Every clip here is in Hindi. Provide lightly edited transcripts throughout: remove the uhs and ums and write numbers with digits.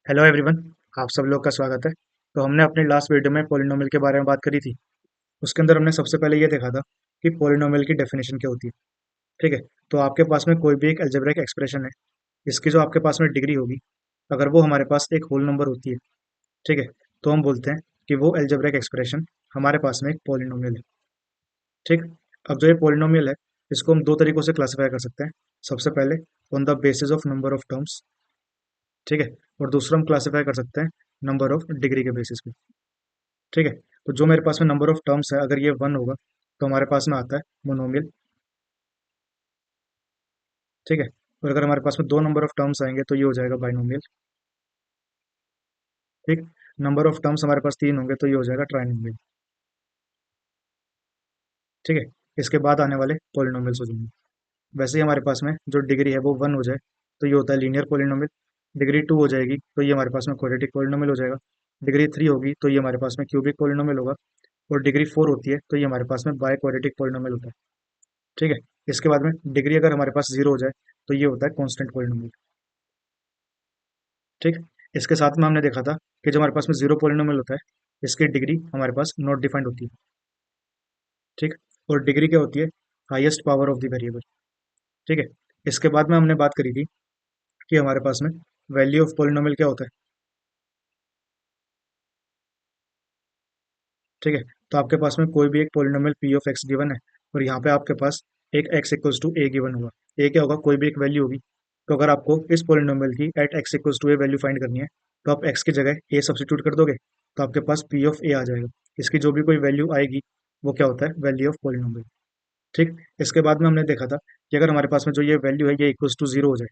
Hello everyone. आप सब लोग का स्वागत है। तो हमने अपनी लास्ट वीडियो में पॉलिनोमियल के बारे में बात करी थी। उसके अंदर हमने सबसे पहले ये देखा था कि पॉलिनोमियल की डेफिनेशन क्या होती है। ठीक है। तो आपके पास में कोई भी एक अलजेब्रिक एक्सप्रेशन है, इसकी जो आपके पास में डिग्री होगी, अगर वो हमारे पास एक होल नंबर होती है, ठीक है, तो हम बोलते हैं कि वो अलजेब्रिक एक्सप्रेशन हमारे पास में एक पॉलिनोमियल है। ठीक। अब जो ये पॉलिनोमियल है, इसको हम दो तरीकों से क्लासिफाई कर सकते हैं। सबसे पहले on the basis of number of terms, ठीक है, और दूसरा हम क्लासिफाई कर सकते हैं नंबर ऑफ डिग्री के बेसिस पे। ठीक है। तो जो मेरे पास में नंबर ऑफ टर्म्स है, अगर ये वन होगा तो हमारे पास में आता है मोनोमियल। ठीक है। और अगर हमारे पास में दो नंबर ऑफ टर्म्स आएंगे तो ये हो जाएगा बाइनोमियल। ठीक। नंबर ऑफ टर्म्स हमारे पास तीन होंगे तो ये हो जाएगा ट्राइनोमियल। ठीक है। इसके बाद आने वाले पॉलिनोमियल्स हो जाएंगे। वैसे ही हमारे पास में जो डिग्री है वो वन हो जाए तो ये होता है लीनियर पॉलिनोमियल। डिग्री टू हो जाएगी तो ये हमारे पास में क्वाड्रेटिक पॉलिनोमियल हो जाएगा। डिग्री थ्री होगी तो ये हमारे पास में क्यूबिक पॉलिनोमियल होगा। और डिग्री फोर होती है तो ये हमारे पास में बाय क्वाड्रेटिक पॉलिनोमियल होता है। ठीक है। इसके बाद में डिग्री अगर हमारे पास जीरो हो जाए तो ये होता है कांस्टेंट पॉलिनोमियल। ठीक। इसके साथ में हमने देखा था कि जो हमारे पास में जीरो पॉलिनोमियल होता है, इसकी डिग्री हमारे पास नॉट डिफाइंड होती है। ठीक। और डिग्री क्या होती है? Highest power of the variable. ठीक है। इसके बाद में हमने बात करी थी कि हमारे पास में वैल्यू ऑफ पॉलिनोमियल क्या होता है। ठीक है। तो आपके पास में कोई भी एक polynomial p of x given है, और यहाँ पे आपके पास एक x equals to a given होगा। ए क्या होगा? कोई भी एक वैल्यू होगी। तो अगर आपको इस पॉलिनोमियल की at x equals to a value find करनी है, तो आप एक्स की जगह ए सब्स्टिट्यूट कर दोगे, तो आपके पास पी ऑफ ए आ जाएगा। इसकी जो भी कोई वैल्यू आएगी वो क्या होता है? Value of polynomial. ठीक। इसके बाद में हमने देखा था कि अगर हमारे पास में जो ये वैल्यू है ये इक्वल्स टू जीरो हो जाए,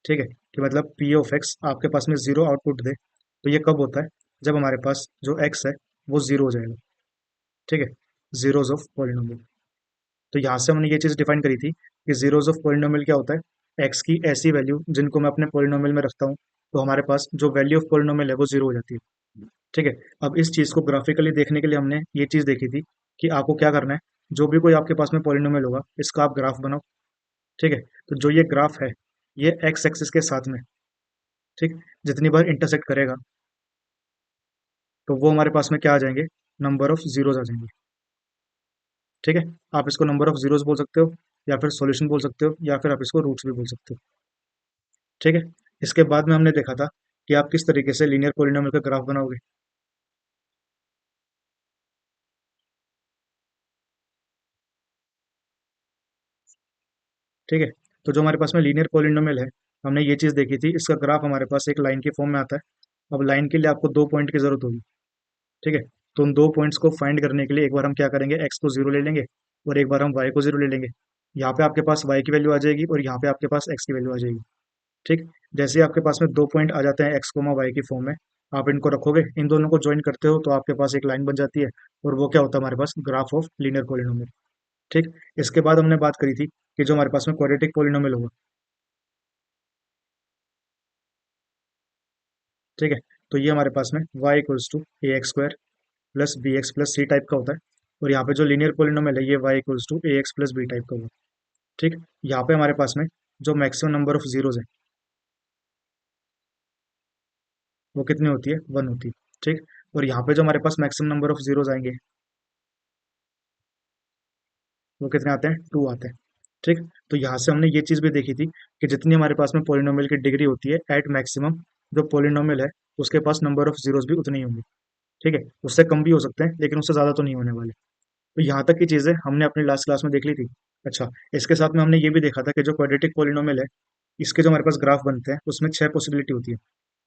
ठीक है, कि मतलब पी ऑफ एक्स आपके पास में जीरो आउटपुट दे, तो ये कब होता है? जब हमारे पास जो एक्स है वो जीरो हो जाएगा। ठीक है। Zeros of polynomial. तो यहाँ से हमने ये चीज डिफाइन करी थी कि जीरोज ऑफ पॉलिनोमियल क्या होता है? एक्स की ऐसी वैल्यू जिनको मैं अपने पॉलिनोमियल में रखता हूँ, तो हमारे पास जो वैल्यू ऑफ पॉलिनोमियल है वो जीरो हो जाती है। ठीक है। अब इस चीज को ग्राफिकली देखने के लिए हमने ये चीज देखी थी कि आपको क्या करना है, जो भी कोई आपके पास में पॉलिनोमियल होगा इसका आप ग्राफ बनाओ। ठीक है। तो जो ये ग्राफ है, ये एक्स एक्सिस के साथ में, ठीक, जितनी बार इंटरसेक्ट करेगा तो वो हमारे पास में क्या आ जाएंगे? नंबर ऑफ जीरोज आ जाएंगे। ठीक है। आप इसको नंबर ऑफ जीरोज बोल सकते हो, या फिर सॉल्यूशन बोल सकते हो, या फिर आप इसको रूट्स भी बोल सकते हो। ठीक है। इसके बाद में हमने देखा था कि आप किस तरीके से लीनियर पॉलिनोमियल का ग्राफ बनाओगे। ठीक है। तो जो हमारे पास में लीनियर पॉलिनोमियल है, हमने ये चीज देखी थी, इसका ग्राफ हमारे पास एक लाइन के फॉर्म में आता है। अब लाइन के लिए आपको दो पॉइंट की जरूरत होगी। ठीक है। तो उन दो पॉइंट्स को फाइंड करने के लिए एक बार हम क्या करेंगे, एक्स को जीरो ले लेंगे, और एक बार हम वाई को जीरो ले लेंगे। यहाँ पे आपके पास वाई की वैल्यू आ जाएगी और यहाँ पे आपके पास एक्स की वैल्यू आ जाएगी। ठीक। जैसे ही आपके पास में दो पॉइंट आ जाते हैं एक्स कोमा वाई की फॉर्म में, आप इनको रखोगे, इन दोनों को ज्वाइन करते हो तो आपके पास एक लाइन बन जाती है, और वो क्या होता है? हमारे पास ग्राफ ऑफ लीनियर पॉलिनोमियल। ठीक। इसके बाद हमने बात करी थी कि जो हमारे पास में क्वाड्रेटिक पॉलिनोमियल होगा, ठीक है, तो ये हमारे पास में y equals to a x square plus b x plus c type का होता है। और यहाँ पे जो लीनियर पॉलिनोमियल है ये y equals to a x plus b type का होगा। ठीक। यहाँ पे हमारे पास में जो मैक्सिमम नंबर ऑफ जीरोज है वो कितनी होती है? वन होती है। ठीक। और यहाँ पे जो हमारे पास मैक्सिमम नंबर ऑफ जीरोज आएंगे वो कितने आते हैं? टू आते हैं। ठीक। तो यहाँ से हमने ये चीज भी देखी थी कि जितनी हमारे पास में पॉलिनोमियल की डिग्री होती है एट मैक्सिमम, जो पॉलिनोमियल है उसके पास नंबर ऑफ जीरोज भी उतनी ही होंगी। ठीक है। उससे कम भी हो सकते हैं लेकिन उससे ज्यादा तो नहीं होने वाले। तो यहाँ तक की चीजें हमने अपनी लास्ट क्लास में देख ली थी। अच्छा। इसके साथ में हमने ये भी देखा था कि जो क्वाड्रेटिक पॉलिनोमियल है, इसके जो हमारे पास ग्राफ बनते हैं उसमें छह पॉसिबिलिटी होती है।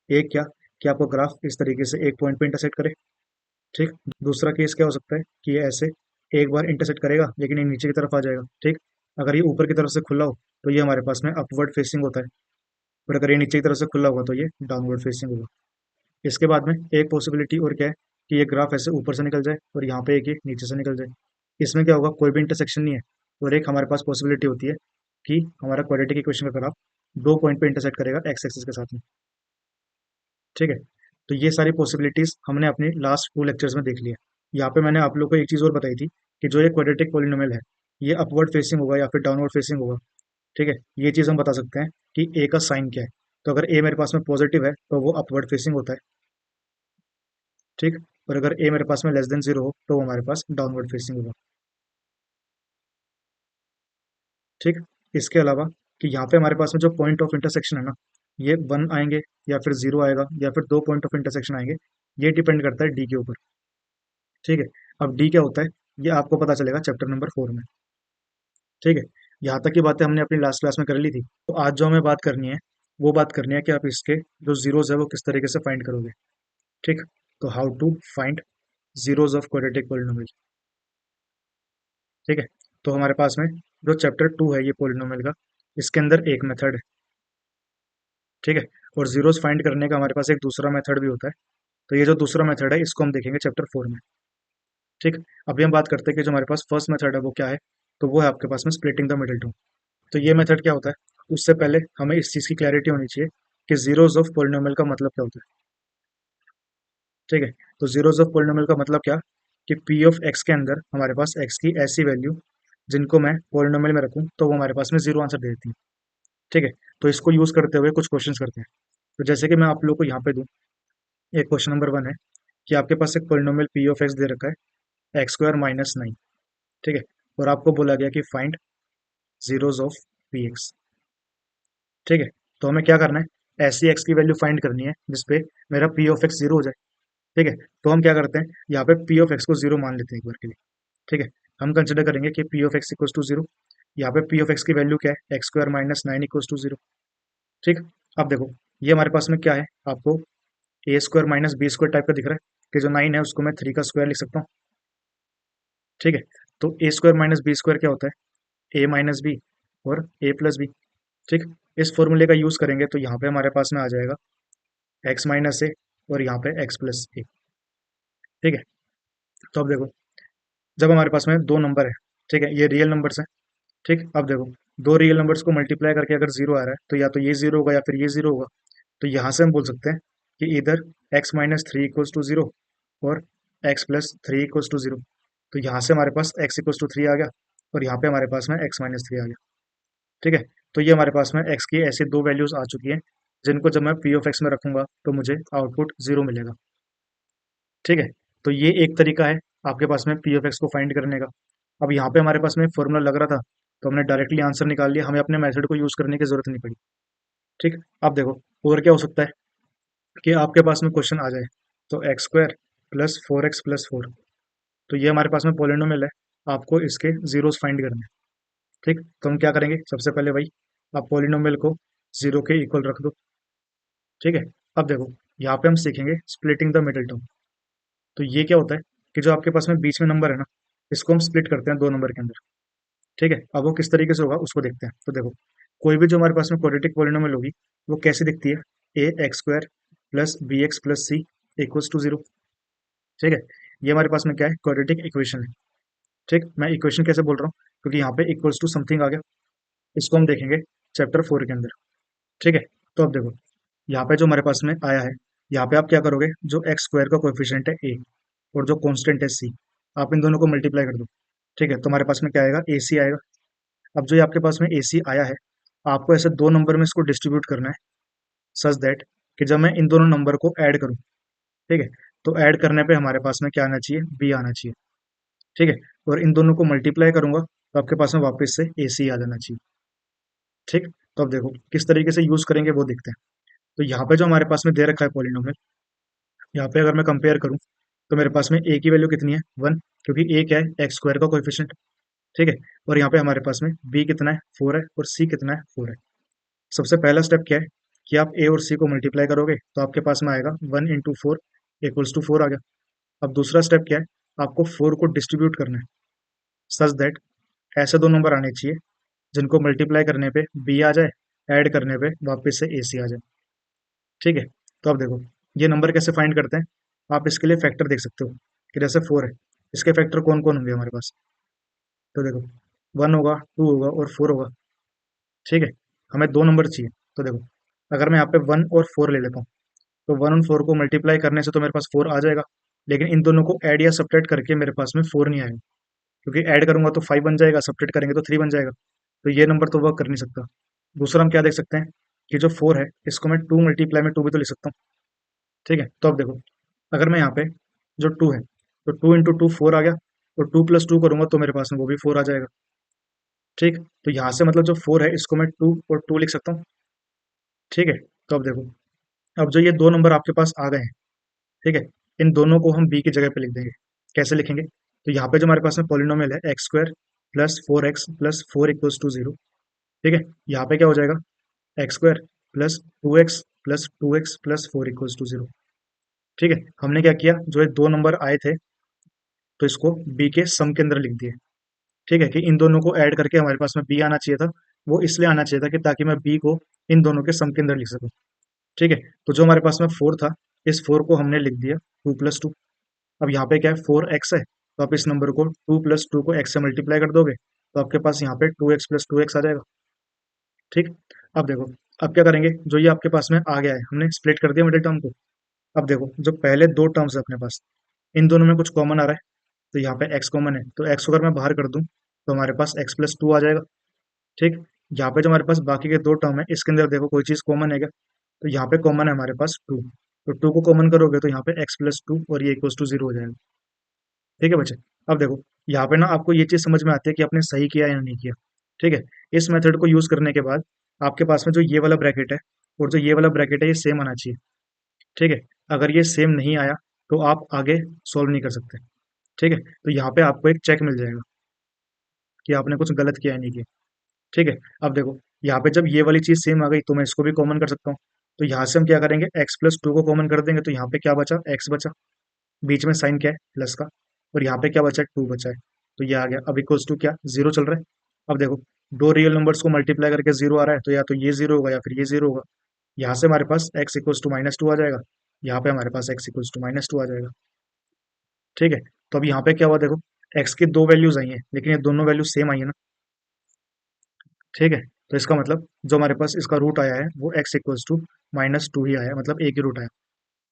एक क्या? कि आपको ग्राफ इस तरीके से एक पॉइंट पे इंटरसेक्ट करे। ठीक। दूसरा केस क्या हो सकता है कि ये ऐसे एक बार इंटरसेक्ट करेगा लेकिन ये नीचे की तरफ आ जाएगा। ठीक। अगर ये ऊपर की तरफ से खुला हो तो ये हमारे पास में अपवर्ड फेसिंग होता है, और अगर ये नीचे की तरफ से खुला होगा तो ये डाउनवर्ड फेसिंग होगा। इसके बाद में एक पॉसिबिलिटी और क्या है कि ये ग्राफ ऐसे ऊपर से निकल जाए और यहाँ पे एक ये नीचे से निकल जाए। इसमें क्या होगा? कोई भी इंटरसेक्शन नहीं है। और एक हमारे पास पॉसिबिलिटी होती है कि हमारा क्वाड्रेटिक इक्वेशन का ग्राफ दो पॉइंट पे इंटरसेक्ट करेगा एक्स एक्सिस के साथ में। ठीक है। तो ये सारी पॉसिबिलिटीज हमने अपने लास्ट टू लेक्चर्स में देख लिया। यहाँ पे मैंने आप लोग को एक चीज़ और बताई थी कि जो ये क्वाड्रेटिक पॉलिनोमियल है, ये अपवर्ड फेसिंग होगा या फिर डाउनवर्ड फेसिंग होगा। ठीक है। ये चीज़ हम बता सकते हैं कि ए का साइन क्या है। तो अगर ए मेरे पास में पॉजिटिव है तो वो अपवर्ड फेसिंग होता है, ठीक। और अगर ए मेरे पास में लेस देन जीरो हो तो वो हमारे पास डाउनवर्ड फेसिंग होगा, ठीक। इसके अलावा कि यहाँ पे हमारे पास में जो पॉइंट ऑफ इंटरसेक्शन है ना, ये वन आएंगे या फिर जीरो आएगा या फिर दो पॉइंट ऑफ इंटरसेक्शन आएंगे, ये डिपेंड करता है डी के ऊपर, ठीक है। अब डी क्या होता है ये आपको पता चलेगा चैप्टर नंबर 4 में, ठीक है। यहाँ तक की बातें हमने अपनी लास्ट क्लास में कर ली थी, तो आज जो हमें बात करनी है वो बात करनी है कि आप इसके जो जीरोज है वो किस तरीके से फाइंड करोगे, ठीक। तो how to find zeros of quadratic polynomial, ठीक है। तो हमारे पास में जो चैप्टर 2 है ये पॉलिनोमियल का, इसके अंदर एक मेथड है, ठीक है। और जीरोस फाइंड करने का हमारे पास एक दूसरा मेथड भी होता है, तो ये जो दूसरा मेथड है इसको हम देखेंगे चैप्टर 4 में, ठीक। अभी हम बात करते हैं कि जो हमारे पास फर्स्ट मेथड है वो क्या है, तो वो है आपके पास में स्प्लिटिंग द मिडिल टर्म। तो ये मेथड क्या होता है, उससे पहले हमें इस चीज़ की क्लैरिटी होनी चाहिए कि जीरोस ऑफ पॉलिनोमियल का मतलब क्या होता है, ठीक है। तो जीरोस ऑफ पॉलिनोमियल का मतलब क्या, कि पी ऑफ एक्स के अंदर हमारे पास एक्स की ऐसी वैल्यू जिनको मैं पॉलिनोमियल में रखूं तो वो हमारे पास में जीरो आंसर दे देती है, ठीक है। तो इसको यूज करते हुए कुछ क्वेश्चंस करते हैं। तो जैसे कि मैं आप लोग को यहाँ पे दूं, एक क्वेश्चन नंबर 1 है कि आपके पास एक पॉलिनोमियल पी ऑफ एक्स दे रखा है एक्स स्क्वायर माइनस 9, ठीक है। और आपको बोला गया कि find zeros of P x, ठीक है। तो हमें क्या करना है, ऐसी एक्स की वैल्यू फाइंड करनी है जिसपे मेरा पी ऑफ एक्स जीरो हो जाए, ठीक है। तो हम क्या करते हैं, यहाँ पे पी ऑफ एक्स को जीरो मान लेते हैं एक बार के लिए, ठीक है। हम कंसिडर करेंगे कि p of x equal to zero, यहाँ पे पी ऑफ एक्स की वैल्यू क्या है, x square minus 9 equal to zero, ठीक। अब देखो ये हमारे पास में क्या है, आपको a square minus b square type का दिख रहा है, कि जो 9 है उसको मैं 3 का स्क्वायर लिख सकता हूँ, ठीक है। तो ए स्क्वायर माइनस बी स्क्वायर क्या होता है, ए माइनस बी और ए प्लस बी, ठीक। इस फॉर्मूले का यूज करेंगे तो यहाँ पे हमारे पास में आ जाएगा एक्स माइनस ए और यहाँ पे एक्स प्लस ए, ठीक है। तो अब देखो जब हमारे पास में दो नंबर है, ठीक है, ये रियल नंबर्स है, ठीक। अब देखो दो रियल नंबर्स को मल्टीप्लाई करके अगर जीरो आ रहा है तो या तो ये जीरो होगा या फिर ये जीरो होगा, तो यहाँ से हम बोल सकते हैं कि इधर x minus three equals to zero और x plus three equals to zero. तो यहाँ से हमारे पास एक्स इक्वल्स टू थ्री आ गया और यहाँ पे हमारे पास में एक्स माइनस थ्री आ गया, ठीक है। तो ये हमारे पास में एक्स की ऐसी दो वैल्यूज आ चुकी हैं जिनको जब मैं पी ऑफ एक्स में रखूंगा तो मुझे आउटपुट जीरो मिलेगा, ठीक है। तो ये एक तरीका है आपके पास में पी ऑफ एक्स को फाइंड करने का। अब यहाँ पे हमारे पास में फॉर्मूला लग रहा था तो हमने डायरेक्टली आंसर निकाल लिया, हमें अपने मेथड को यूज करने की जरूरत नहीं पड़ी, ठीक। अब देखो और क्या हो सकता है कि आपके पास में क्वेश्चन आ जाए तो x square plus four x plus four, तो ये हमारे पास में पॉलिनोमियल है, आपको इसके जीरोस फाइंड करने हैं, ठीक। तो हम क्या करेंगे, सबसे पहले भाई आप पॉलिनोमियल को जीरो के इक्वल रख दो, ठीक है। अब देखो यहाँ पे हम सीखेंगे स्प्लिटिंग द मिडिल टर्म। तो ये क्या होता है कि जो आपके पास में बीच में नंबर है ना, इसको हम स्प्लिट करते हैं दो नंबर के अंदर, ठीक है। अब वो किस तरीके से होगा उसको देखते हैं। तो देखो कोई भी जो हमारे पास में क्वाड्रेटिक पॉलिनोमियल होगी वो कैसी दिखती है, a x square plus b x plus c equals to zero, ठीक है। ये हमारे पास में क्या है, क्वाड्रेटिक इक्वेशन है, ठीक। मैं इक्वेशन कैसे बोल रहा हूँ, क्योंकि यहाँ पे इक्वल्स टू समथिंग आ गया, इसको हम देखेंगे चैप्टर 4 के अंदर, ठीक है। तो अब देखो यहाँ पे जो हमारे पास में आया है, यहाँ पे आप क्या करोगे, जो एक्स स्क्वायर का कोएफिशिएंट है ए और जो कांस्टेंट है सी, आप इन दोनों को मल्टीप्लाई कर दो, ठीक है। तो हमारे पास में क्या आएगा, ए सी आएगा। अब जो ये आपके पास में ए सी आया है, आपको ऐसे दो नंबर में इसको डिस्ट्रीब्यूट करना है सच दैट कि जब मैं इन दोनों नंबर को ऐड करूं, ठीक है, तो ऐड करने पे हमारे पास में क्या आना चाहिए, बी आना चाहिए, ठीक है। और इन दोनों को मल्टीप्लाई करूंगा तो आपके पास में वापस से ए सी आ जाना चाहिए, ठीक। तो अब देखो किस तरीके से यूज करेंगे वो देखते हैं। तो यहाँ पे जो हमारे पास में दे रखा है पॉलिनोमियल, यहाँ पे अगर मैं कंपेयर करूँ तो मेरे पास में ए की वैल्यू कितनी है, वन, क्योंकि ए क्या है, एक्स स्क्वायर का कोएफिशिएंट, ठीक है। और यहाँ पे हमारे पास में बी कितना है, फोर है, और सी कितना है, फोर है। सबसे पहला स्टेप क्या है कि आप ए और सी को मल्टीप्लाई करोगे तो आपके पास में आएगा one into four equals to four आ गया। अब दूसरा स्टेप क्या है, आपको फोर को डिस्ट्रीब्यूट करना है सच दैट ऐसे दो नंबर आने चाहिए जिनको मल्टीप्लाई करने पे बी आ जाए, ऐड करने पे वापस से ए सी आ जाए, ठीक है। तो अब देखो ये नंबर कैसे फाइंड करते हैं, आप इसके लिए फैक्टर देख सकते हो कि जैसे फोर है, इसके फैक्टर कौन कौन होंगे हमारे पास। तो देखो वन होगा, टू होगा और फोर होगा, ठीक है। हमें दो नंबर चाहिए, तो देखो अगर मैं यहाँ पे वन और फोर ले लेता हूँ तो वन और फोर को मल्टीप्लाई करने से तो मेरे पास फोर आ जाएगा, लेकिन इन दोनों को ऐड या सब्ट्रैक्ट करके मेरे पास में फोर नहीं आएगा, क्योंकि ऐड करूंगा तो फाइव बन जाएगा, सब्ट्रैक्ट करेंगे तो थ्री बन जाएगा, तो ये नंबर तो वर्क कर नहीं सकता। दूसरा हम क्या देख सकते हैं कि जो 4 है इसको मैं 2 मल्टीप्लाई में 2 भी तो लिख सकता हूँ। ठीक है, तो अब देखो, अगर मैं यहाँ पे जो 2 है, तो 2 इंटू टू 4 आ गया, और 2 प्लस 2 करूंगा तो मेरे पास में वो भी 4 आ जाएगा। ठीक, तो यहाँ से मतलब जो 4 है इसको मैं 2 और 2 लिख सकता हूँ। ठीक है, तो अब देखो, अब जो ये दो नंबर आपके पास आ गए हैं, ठीक है, इन दोनों को हम बी की जगह पे लिख देंगे। कैसे लिखेंगे? तो यहाँ पे जो हमारे पास में पॉलिनोमियल है x square plus 4x plus 4 equals to 0। ठीक है, यहाँ पे क्या हो जाएगा? X square plus 2x plus 2x plus 4 equals to 0। ठीक है, हमने क्या किया, जो ये दो नंबर आए थे तो इसको बी के सम के अंदर लिख दिए। ठीक है, कि इन दोनों को ऐड करके हमारे पास में बी आना चाहिए था, वो इसलिए आना चाहिए था कि ताकि मैं बी को इन दोनों के सम के अंदर लिख सकूं। ठीक है, तो जो हमारे पास में 4 था, इस 4 को हमने लिख दिया 2 प्लस 2। अब यहाँ पे क्या है, 4x है, तो आप इस नंबर को 2 प्लस 2 को x से मल्टीप्लाई कर दोगे तो आपके पास यहाँ पे 2x प्लस 2x आ जाएगा। ठीक, अब देखो, अब क्या करेंगे, जो ये आपके पास में आ गया है हमने स्प्लिट कर दिया मिडिल टर्म को। अब देखो, जो पहले दो टर्म्स है अपने पास, इन दोनों में कुछ कॉमन आ रहा है, तो यहाँ पे x कॉमन है, तो x को अगर मैं बाहर कर दूं तो हमारे पास x प्लस 2 आ जाएगा। ठीक, यहाँ पे जो हमारे पास बाकी के दो टर्म है इसके अंदर देखो कोई चीज कॉमन है क्या? तो यहाँ पे कॉमन है हमारे पास 2, तो 2 को कॉमन करोगे तो यहाँ पे x प्लस 2 और ये इक्वल्स टू 0 हो जाएगा। ठीक है बच्चे, अब देखो, यहाँ पे ना आपको ये चीज समझ में आती है कि आपने सही किया या नहीं किया। ठीक है, इस मेथड को यूज करने के बाद आपके पास में जो ये वाला ब्रैकेट है और जो ये वाला ब्रैकेट है ये सेम आना चाहिए। ठीक है, अगर ये सेम नहीं आया तो आप आगे सोल्व नहीं कर सकते। ठीक है, तो यहाँ पे आपको एक चेक मिल जाएगा कि आपने कुछ गलत किया है नहीं किया। ठीक है, अब देखो, यहाँ पे जब ये वाली चीज सेम आ गई तो मैं इसको भी कॉमन कर सकता हूँ। तो यहाँ से हम क्या करेंगे, x प्लस 2 को कॉमन कर देंगे तो यहाँ पे क्या बचा, x बचा, बीच में साइन क्या है, प्लस का, और यहाँ पे क्या बचा है, 2 बचा है, तो ये आ गया। अब इक्वल्स टू क्या, 0 चल रहा है। अब देखो, दो रियल नंबर्स को मल्टीप्लाई करके 0 आ रहा है, तो या तो ये 0 होगा या फिर ये 0 होगा। यहाँ से हमारे पास x इक्वल्स टू -2 आ जाएगा, यहाँ पे हमारे पास x इक्वल्स टू -2 आ जाएगा। ठीक है, तो अब यहाँ पे क्या हुआ, देखो, x की दो वैल्यूज आई हैं लेकिन ये दोनों वैल्यू सेम आई है ना। ठीक है, तो इसका मतलब जो हमारे पास इसका रूट आया है वो x इक्वल्स टू -2 ही आया, मतलब एक ही रूट आया।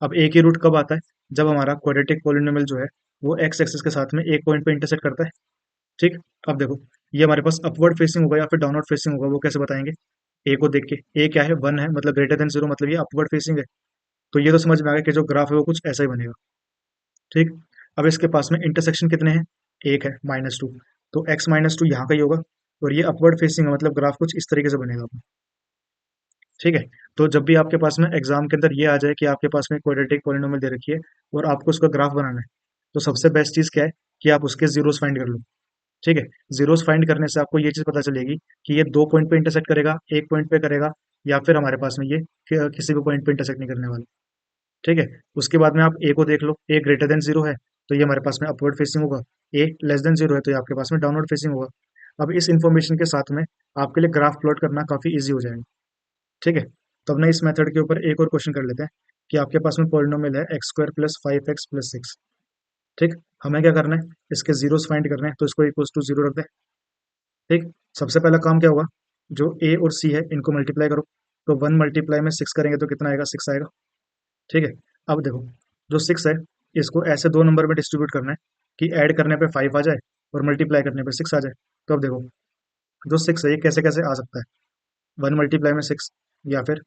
अब एक ही रूट कब आता है, जब हमारा क्वाड्रेटिक पॉलिनोमियल जो है वो x एक्सिस के साथ में एक पॉइंट पे इंटरसेक्ट करता है। ठीक, अब देखो, ये हमारे पास अपवर्ड फेसिंग होगा या फिर डाउनवर्ड फेसिंग होगा, वो कैसे बताएंगे? ए को देख के, ए क्या है, 1 है, मतलब ग्रेटर देन 0, मतलब ये अपवर्ड फेसिंग है। तो ये तो समझ में आ गया कि जो ग्राफ है वो कुछ ऐसा ही बनेगा। ठीक, अब इसके पास में इंटरसेक्शन कितने हैं, एक है, -2, तो x-2 यहाँ का ही होगा, और ये अपवर्ड फेसिंग है, मतलब ग्राफ कुछ इस तरीके से बनेगा। ठीक है, तो जब भी आपके पास में एग्जाम के अंदर ये आ जाए कि आपके पास में क्वाड्रेटिक पॉलिनोमियल दे रखी है और आपको उसका ग्राफ बनाना है, तो सबसे बेस्ट चीज क्या है कि आप उसके जीरोस फाइंड कर लो। ठीक है, जीरोस फाइंड करने से आपको ये चीज पता चलेगी कि ये दो पॉइंट पे इंटरसेक्ट करेगा, एक पॉइंट पे करेगा, या फिर हमारे पास में ये किसी भी पॉइंट पे इंटरसेक्ट नहीं करने वाला। ठीक है, उसके बाद में आप ए को देख लो, ए ग्रेटर देन 0 है तो ये हमारे पास में अपवर्ड फेसिंग होगा, ए लेस देन 0 है तो ये आपके पास में डाउनवर्ड फेसिंग होगा। अब इस इंफॉर्मेशन के साथ में आपके लिए ग्राफ प्लॉट करना काफी ईजी हो जाएगा। ठीक है, तो अब ना इस मेथड के ऊपर एक और क्वेश्चन कर लेते हैं कि आपके पास में पॉलिनोमियल है x² + 5x + 6। ठीक, हमें क्या करना है, इसके जीरोस फाइंड करने हैं, तो इसको इक्वल्स टू 0 रख दें। ठीक, सबसे पहला काम क्या होगा, जो a और c है इनको मल्टीप्लाई करो, तो 1 मल्टीप्लाई में 6 करेंगे तो कितना आएगा, 6 आएगा। ठीक है, अब देखो, जो 6 है इसको ऐसे दो नंबर में डिस्ट्रीब्यूट करना है कि ऐड करने पे 5 आ जाए और मल्टीप्लाई करने पे 6 आ जाए। तो अब देखो, जो 6 है ये कैसे कैसे आ सकता है, 1 मल्टीप्लाई में 6, या फिर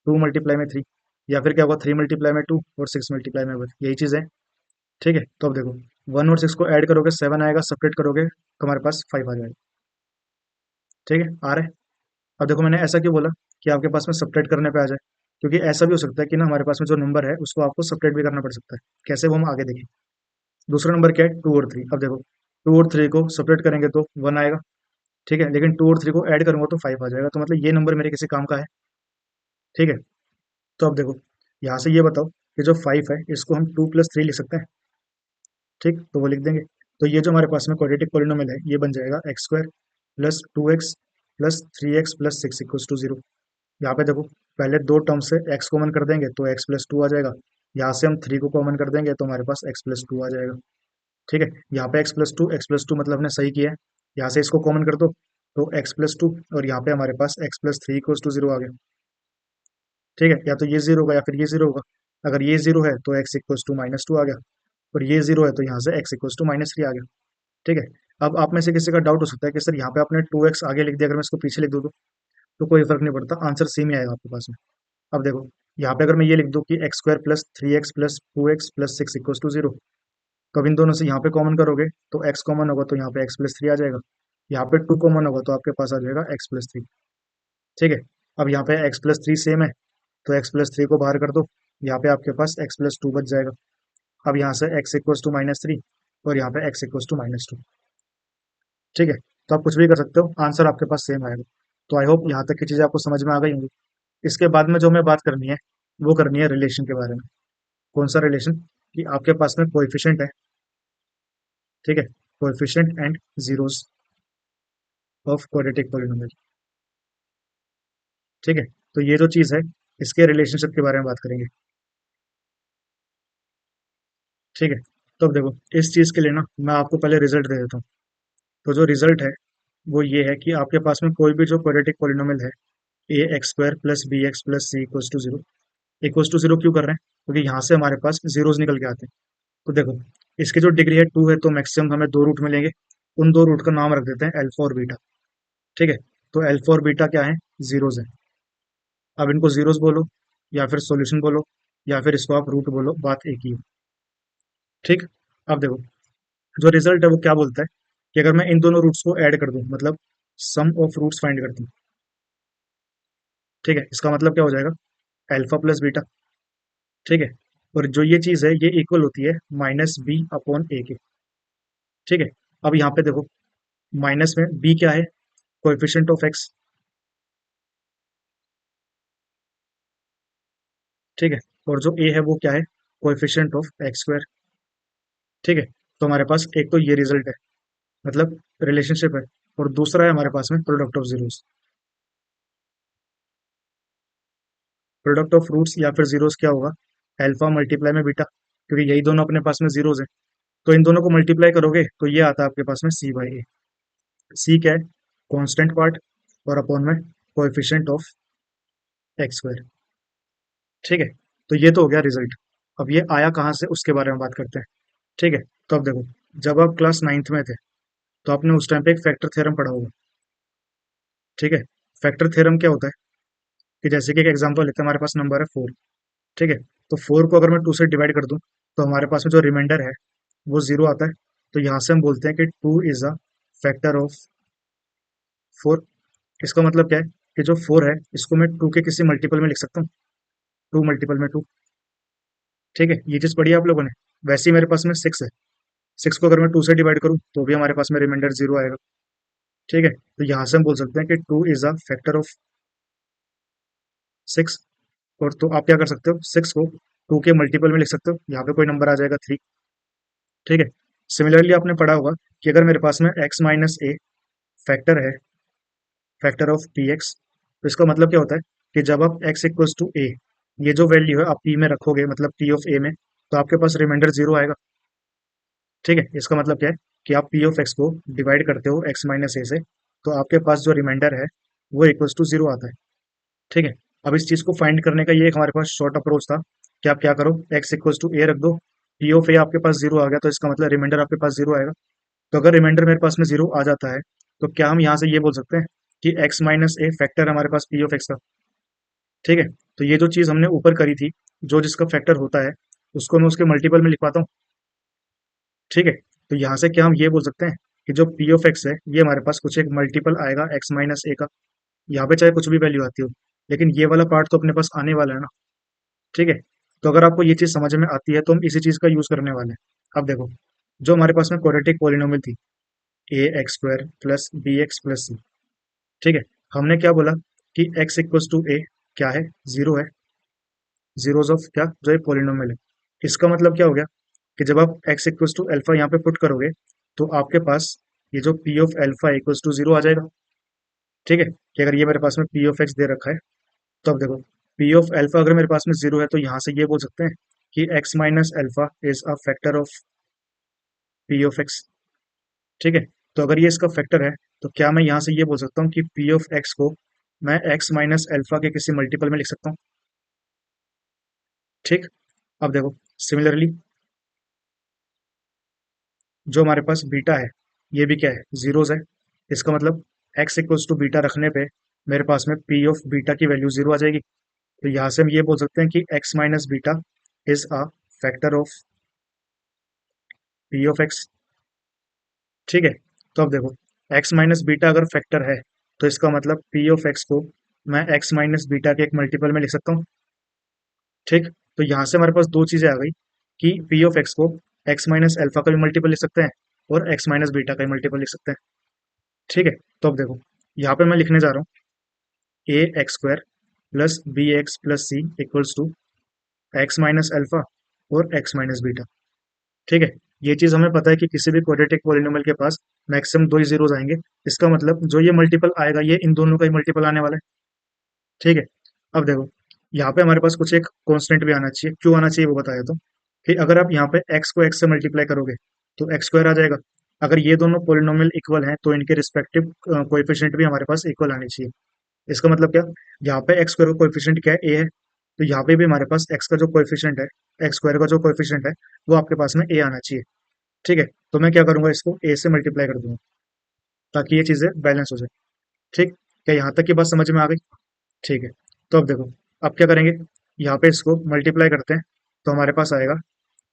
2 मल्टीप्लाई में 3, या फिर क्या होगा, 3 मल्टीप्लाई में 2 और 6 मल्टीप्लाई में 1, यही चीज़ है। ठीक है, तो अब देखो, 1 और 6 को ऐड करोगे 7 आएगा, सेपरेट करोगे तो हमारे पास 5 आ जाएगा। ठीक है, आ रहा है? अब देखो, मैंने ऐसा क्यों बोला कि आपके पास में सब्ट्रैक्ट करने पे आ जाए, क्योंकि ऐसा भी हो सकता है कि ना हमारे पास में जो नंबर है उसको आपको सब्ट्रैक्ट भी करना पड़ सकता है। कैसे, वो हम आगे देखें। दूसरा नंबर क्या है, 2 और 3। अब देखो, 2 और 3 को सब्ट्रैक्ट करेंगे तो 1 आएगा। ठीक है, लेकिन 2 और 3 को ऐड करूंगा तो 5 आ जाएगा, तो मतलब ये नंबर मेरे किसी काम का है। ठीक है, तो अब देखो, यहाँ से ये बताओ कि जो 5 है इसको हम 2 + 3 लिख सकते हैं। ठीक, तो वो लिख देंगे। तो ये जो हमारे पास में क्वाड्रेटिक पॉलिनोमियल है ये बन जाएगा x² + 2x + 6 + 6 = 0। यहाँ पे देखो, पहले दो टर्म से x कॉमन कर देंगे तो x+2 आ जाएगा। यहाँ से हम 3 को कॉमन कर देंगे तो हमारे पास x+2 आ जाएगा। ठीक है, यहाँ पे x+2 मतलब हमने सही किया है। यहाँ से इसको कॉमन कर दो तो x+2, और यहाँ पे हमारे पास x+3 = 0 आ गया। ठीक है, या तो ये 0 होगा या फिर ये 0 होगा। अगर ये 0 है तो x = -2 आ गया, और ये 0 है तो यहाँ से x = -3 आ गया। ठीक है, अब आप में से किसी का डाउट हो सकता है कि सर यहाँ पे आपने 2x आगे लिख दिया, अगर मैं इसको पीछे लिख दूँ तो तो कोई फर्क नहीं पड़ता, आंसर सेम ही आएगा आपके पास में। अब देखो, यहाँ पे अगर मैं ये लिख दूँ कि x square plus 3x plus 2x plus 6 equal to 0, तो अब इन दोनों से यहाँ पे कॉमन करोगे तो x कॉमन होगा, तो यहाँ पे x प्लस 3 आ जाएगा। यहाँ पे 2 कॉमन होगा तो आपके पास आ जाएगा x प्लस 3। ठीक है, अब यहाँ पे x प्लस 3 सेम है, तो x प्लस 3 को बाहर कर दो, यहाँ पे आपके पास x प्लस 2 बच जाएगा। अब यहाँ से x इक्वल्स टू -3 और यहाँ पे x इक्वल्स टू -2। ठीक है, तो आप कुछ भी कर सकते हो, आंसर आपके पास सेम आएगा। तो आई होप यहाँ तक की चीज़ें आपको समझ में आ गई होंगी। इसके बाद में जो हमें बात करनी है, वो करनी है रिलेशन के बारे में। कौन सा रिलेशन? कि आपके पास में कोएफिशिएंट है, ठीक है, coefficient and zeros of quadratic polynomial. ठीक है, तो ये जो चीज़ है, इसके रिलेशनशिप के बारे में बात करेंगे। ठीक है, तो अब देखो, इस चीज़ के लिए ना मैं आपको पहले रिजल्ट दे देता हूँ। तो जो रिजल्ट है वो ये है कि आपके पास में कोई भी जो क्वाड्रेटिक पॉलिनोमियल है, a x square plus b x plus c equals to zero. Equals to zero क्यों कर रहे हैं? क्योंकि यहाँ से हमारे पास जीरोस निकल के आते हैं। तो देखो, इसकी जो डिग्री है 2 है, तो मैक्सिमम हमें दो रूट मिलेंगे। उन दो रूट का नाम रख देते हैं अल्फा और बीटा। ठीक है, तो अल्फा और बीटा क्या है? जीरोस है। अब इनको जीरोस बोलो या फिर सॉल्यूशन बोलो या फिर इसको आप रूट बोलो, बात एक ही है। ठीक, अब देखो, जो रिजल्ट है वो क्या बोलता है कि अगर मैं इन दोनों रूट्स को ऐड कर दूं, मतलब सम ऑफ रूट्स फाइंड करती हूँ। ठीक है, इसका मतलब क्या हो जाएगा? Alpha plus beta. ठीक है, और जो ये चीज है ये इक्वल होती है -b/a के। ठीक है, अब यहाँ पे देखो, माइनस में b क्या है? Coefficient of x। ठीक है, और जो a है वो क्या है? Coefficient of x square. ठीक है, तो हमारे पास एक तो ये रिजल्ट है, मतलब रिलेशनशिप है, और दूसरा है हमारे पास में product of zeros. Product of roots या फिर जीरोस क्या होगा? अल्फा मल्टीप्लाई में बीटा, क्योंकि यही दोनों अपने पास में जीरोस है। तो इन दोनों को मल्टीप्लाई करोगे तो ये आता है आपके पास में c/a। सी क्या है? कांस्टेंट पार्ट, और अपॉन में कोएफिशिएंट ऑफ एक्स स्क्वायर। ठीक है, तो ये तो हो गया रिजल्ट। अब ये आया कहाँ से, उसके बारे में बात करते हैं। ठीक है, तो अब देखो, जब आप क्लास 9th में थे तो आपने उस टाइम पे एक फैक्टर थ्योरम पढ़ा होगा। ठीक है, फैक्टर थ्योरम क्या होता है कि जैसे कि एक एग्जांपल लेते हैं, हमारे पास नंबर है 4। ठीक है, तो 4 को अगर मैं 2 से डिवाइड कर दूं तो हमारे पास में जो रिमाइंडर है वो 0 आता है। तो यहाँ से हम बोलते हैं कि 2 इज अ फैक्टर ऑफ 4। इसका मतलब क्या है कि जो 4 है इसको मैं 2 के किसी मल्टीपल में लिख सकता हूँ, 2 मल्टीपल में 2। ठीक है, ये चीज़ पढ़ी है आप लोगों ने। वैसे ही मेरे पास में 6 है, 6 को अगर मैं 2 से डिवाइड करूँ तो भी हमारे पास में रिमाइंडर 0 आएगा। ठीक है, तो यहाँ से हम बोल सकते हैं कि 2 इज अ फैक्टर ऑफ 6। और तो आप क्या कर सकते हो, 6 को 2 के मल्टीपल में लिख सकते हो, यहाँ पे कोई नंबर आ जाएगा 3। ठीक है, सिमिलरली आपने पढ़ा होगा कि अगर मेरे पास में x माइनस ए फैक्टर है, फैक्टर ऑफ पी एक्स, तो इसका मतलब क्या होता है कि जब आप x इक्वल्स टू ए, ये जो वैल्यू है आप p में रखोगे, मतलब p ऑफ a में, तो आपके पास रिमाइंडर 0 आएगा। ठीक है, इसका मतलब क्या है कि आप p ऑफ x को डिवाइड करते हो x माइनस ए से, तो आपके पास जो रिमाइंडर है वो इक्वल्स टू 0 आता है। ठीक है, अब इस चीज को फाइंड करने का ये एक हमारे पास शॉर्ट अप्रोच था कि आप क्या करो, x इक्वल्स टू ए रख दो, p ऑफ ए आपके पास 0 आ गया, तो इसका मतलब रिमाइंडर आपके पास 0 आएगा। तो अगर रिमाइंडर मेरे पास में 0 आ जाता है तो क्या हम यहाँ से ये बोल सकते हैं कि x माइनस ए फैक्टर हमारे पास p ऑफ x का। ठीक है, तो ये जो चीज हमने ऊपर करी थी, जो जिसका फैक्टर होता है उसको मैं उसके मल्टीपल में लिखवाता हूँ। ठीक है, तो यहाँ से क्या हम ये बोल सकते हैं कि जो p ऑफ x है ये हमारे पास कुछ एक मल्टीपल आएगा x माइनस ए का। यहाँ पे चाहे कुछ भी वैल्यू आती हो, लेकिन ये वाला पार्ट तो अपने पास आने वाला है ना। ठीक है, तो अगर आपको ये चीज समझ में आती है तो हम इसी चीज का यूज करने वाले हैं। अब देखो, जो हमारे पास में क्वाड्रेटिक पॉलिनोमियल थी, a x square plus b x plus c. ठीक है, हमने क्या बोला कि x इक्वल्स टू ए क्या है? 0 है। जीरोस ऑफ क्या? जो एक पॉलिनोमियल है। इसका मतलब क्या हो गया कि जब आप x इक्वल्स टू अल्फा यहाँ पे पुट करोगे तो आपके पास ये जो p of alpha equals to 0 आ जाएगा। ठीक है, कि अगर ये मेरे पास में p ऑफ x दे रखा है, तो अब देखो, p ऑफ अल्फा अगर मेरे पास में 0 है तो यहाँ से ये बोल सकते हैं कि x minus alpha is a factor of p of x। ठीक है, तो अगर ये इसका फैक्टर है तो क्या मैं यहाँ से ये बोल सकता हूँ कि p ऑफ x को मैं x माइनस अल्फा के किसी मल्टीपल में लिख सकता हूँ। ठीक, अब देखो, सिमिलरली जो हमारे पास बीटा है ये भी क्या है? जीरोस है। इसका मतलब x इक्वल्स टू बीटा रखने पे मेरे पास में पी ऑफ बीटा की वैल्यू जीरो आ जाएगी। तो यहाँ से हम ये बोल सकते हैं कि x minus beta is a factor of P of x. ठीक है, तो अब देखो एक्स माइनस बीटा अगर फैक्टर है तो इसका मतलब पी ऑफ एक्स को मैं एक्स माइनस बीटा के एक मल्टीपल में लिख सकता हूँ। ठीक, तो यहाँ से हमारे पास दो चीजें आ गई कि पी ऑफ एक्स को एक्स माइनस अल्फा का भी मल्टीपल लिख सकते हैं और एक्स माइनस बीटा का भी मल्टीपल लिख सकते हैं। ठीक है, तो अब देखो यहाँ पे मैं लिखने जा रहा हूँ a x square plus b x plus c equals to x minus alpha और एक्स माइनस बीटा। ठीक है, ये चीज हमें पता है कि किसी भी क्वाड्रेटिक पॉलिनोमियल के पास मैक्सिमम दो ही जीरोस आएंगे। इसका मतलब जो ये मल्टीपल आएगा ये इन दोनों का ही मल्टीपल आने वाला है। ठीक है, अब देखो यहाँ पे हमारे पास कुछ एक कांस्टेंट भी आना चाहिए। क्यों आना चाहिए वो बताया तो कि अगर आप यहाँ पे x को x से मल्टीप्लाई करोगे तो एक्स स्क्वायर आ जाएगा। अगर ये दोनों पोलिनोमियल इक्वल हैं तो इनके रिस्पेक्टिव कोएफिशिएंट भी हमारे पास इक्वल आने चाहिए। इसका मतलब क्या, यहाँ पे एक्स स्क्वायर का कोएफिशिएंट क्या है, a है, तो यहाँ पे भी हमारे पास x का जो कोएफिशिएंट है, एक्स स्क्वायर का जो कोएफिशिएंट है वो आपके पास में a आना चाहिए। ठीक है, तो मैं क्या करूंगा, इसको a से मल्टीप्लाई कर दूंगा ताकि ये चीजें बैलेंस हो जाए। ठीक, क्या यहाँ तक की बात समझ में आ गई? ठीक है, तो अब देखो अब क्या करेंगे, यहाँ पे इसको मल्टीप्लाई करते हैं तो हमारे पास आएगा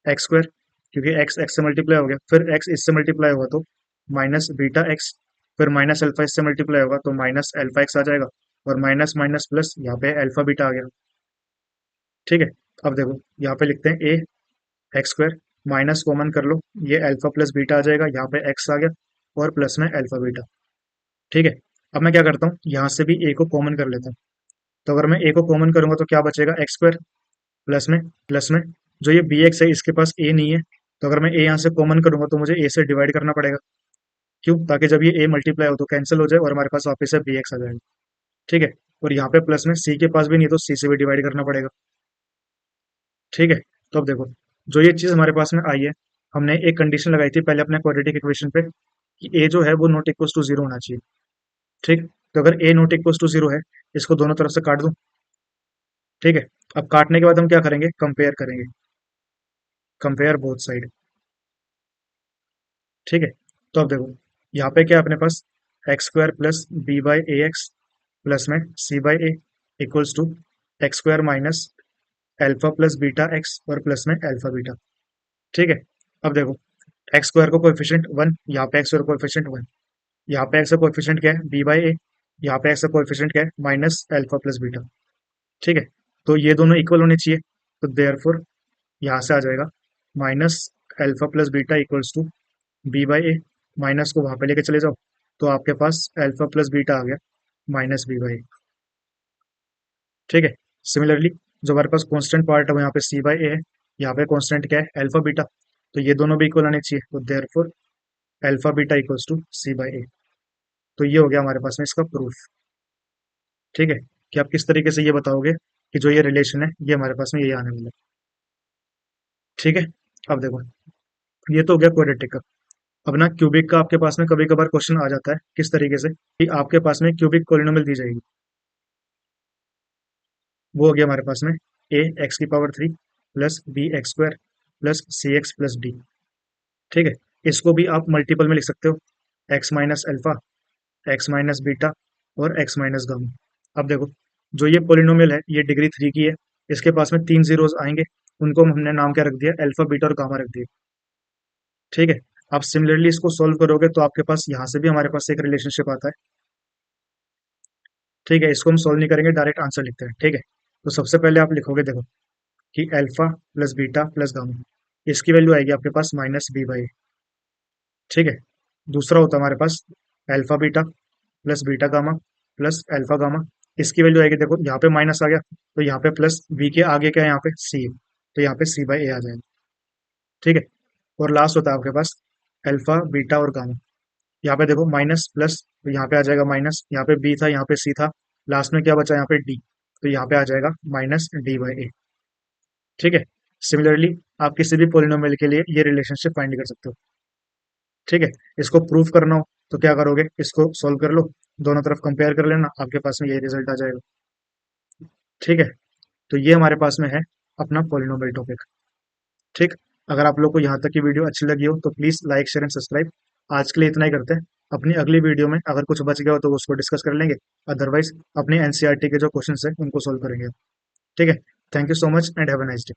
एक्स स्क्वायर, क्योंकि एक्स एक्स से मल्टीप्लाई हो गया, फिर एक्स इससे मल्टीप्लाई होगा तो माइनस बीटा एक्स, फिर माइनस अल्फा इससे मल्टीप्लाई होगा तो माइनस अल्फा एक्स आ जाएगा, और माइनस माइनस प्लस यहाँ पे अल्फा बीटा आ गया। ठीक है, अब देखो यहाँ पे लिखते हैं ए एक्स स्क्वायर, माइनस कॉमन कर लो, ये अल्फा प्लस बीटा आ जाएगा, यहाँ पे एक्स आ गया और प्लस में अल्फा बीटा। ठीक है, अब मैं क्या करता हूँ, यहाँ से भी ए को कॉमन कर लेता हूँ। तो अगर मैं ए को कॉमन करूंगा तो क्या बचेगा, एक्स स्क्वायर प्लस में जो ये बी एक्स है इसके पास ए नहीं है, तो अगर मैं ए यहाँ से कॉमन करूंगा तो मुझे ए से डिवाइड करना पड़ेगा। क्यों, ताकि जब ये ए मल्टीप्लाई हो तो कैंसिल हो जाए और हमारे पास वापस से बी एक्स आ जाएगा। ठीक है, और यहाँ पे प्लस में सी के पास भी नहीं है तो सी से भी डिवाइड करना पड़ेगा। ठीक है, तो अब देखो जो ये चीज हमारे पास में आई है, हमने एक कंडीशन लगाई थी पहले अपने क्वाड्रेटिक इक्वेशन पे कि ए जो है वो नॉट इक्वल टू जीरो होना चाहिए। ठीक, तो अगर ए नॉट इक्वल टू जीरो है, इसको दोनों तरफ से काट दूं। ठीक है, अब काटने के बाद हम क्या करेंगे, कंपेयर करेंगे, कंपेयर बोथ साइड। ठीक है, तो अब देखो यहाँ पे क्या है अपने पास, x square plus b by a x plus में c by a equals to x square minus alpha plus beta x और प्लस में अल्फा बीटा। ठीक है, अब देखो एक्स स्क्वायर का कोएफिशिएंट वन, यहाँ पे एक्स स्क्वायर कोएफिशिएंट वन, यहाँ पे एक्स का कोएफिशिएंट क्या है, बी बाई ए, यहाँ पे एक्स का कोएफिशिएंट क्या है, माइनस अल्फा प्लस बीटा। ठीक है, तो ये दोनों इक्वल होने चाहिए, तो देयरफॉर यहाँ से आ जाएगा minus alpha plus beta equals to b by a, minus को वहां पे लेके चले जाओ तो आपके पास अल्फा प्लस बीटा आ गया माइनस बी बाई। ठीक है, सिमिलरली जो हमारे पास कांस्टेंट पार्ट है वो यहाँ पे सी बाई ए है, यहाँ पे कांस्टेंट क्या है, अल्फा बीटा, तो ये दोनों भी इक्वल आने चाहिए, तो therefore alpha beta equals to c by a. तो ये हो गया हमारे पास में इसका प्रूफ। ठीक है, कि आप किस तरीके से ये बताओगे कि जो ये रिलेशन है ये हमारे पास में ये आने वाला है। ठीक है, अब देखो ये तो हो गया क्वाड्रेटिक का। अब ना क्यूबिक का आपके पास में कभी कभार क्वेश्चन आ जाता है किस तरीके से कि आपके पास में क्यूबिक पॉलिनोमियल दी जाएगी, वो हो गया हमारे पास में ए एक्स की power three plus b x square plus c x plus d. ठीक है, इसको भी आप मल्टीपल में लिख सकते हो, x minus alpha, x minus beta और एक्स माइनस गामा। अब देखो जो ये पोलिनोमियल है ये डिग्री थ्री की है, इसके पास में तीन जीरोस आएंगे, उनको हमने नाम क्या रख दिया, अल्फा बीटा और गामा रख दिया। ठीक है, आप सिमिलरली इसको सोल्व करोगे तो आपके पास यहाँ से भी हमारे पास एक रिलेशनशिप आता है। ठीक है, इसको हम सोल्व नहीं करेंगे, डायरेक्ट आंसर लिखते हैं। ठीक है, तो सबसे पहले आप लिखोगे देखो कि alpha plus beta plus gamma, इसकी वैल्यू आएगी आपके पास माइनस बी बाई। ठीक है, दूसरा होता है हमारे पास alpha beta plus beta gamma plus alpha gamma, इसकी वैल्यू आएगी देखो यहाँ पे माइनस आ गया तो यहाँ पे प्लस, बी के आगे क्या है यहाँ पे सी है, तो यहाँ पे सी बाई ए आ जाएगा। ठीक है, और लास्ट होता है आपके पास अल्फा बीटा और गामा, यहाँ पे देखो माइनस प्लस, तो यहाँ पे आ जाएगा माइनस, यहाँ पे बी था यहाँ पे सी था, लास्ट में क्या बचा यहाँ पे डी, तो यहाँ पे आ जाएगा माइनस डी बाई ए। ठीक है, सिमिलरली आप किसी भी पोलिनोमियल के लिए ये रिलेशनशिप फाइंड कर सकते हो। ठीक है, इसको प्रूफ करना हो तो क्या करोगे, इसको सॉल्व कर लो, दोनों तरफ कंपेयर कर लेना, आपके पास में यही रिजल्ट आ जाएगा। ठीक है, तो ये हमारे पास में है अपना पोलिनोमियल टॉपिक। ठीक, अगर आप लोग को यहाँ तक की वीडियो अच्छी लगी हो तो please like share and subscribe. आज के लिए इतना ही करते हैं। अपनी अगली वीडियो में अगर कुछ बच गया हो तो उसको डिस्कस कर लेंगे, अदरवाइज अपने एनसीईआरटी के जो क्वेश्चन है उनको सोल्व करेंगे। ठीक है। Thank you so much and have a nice day.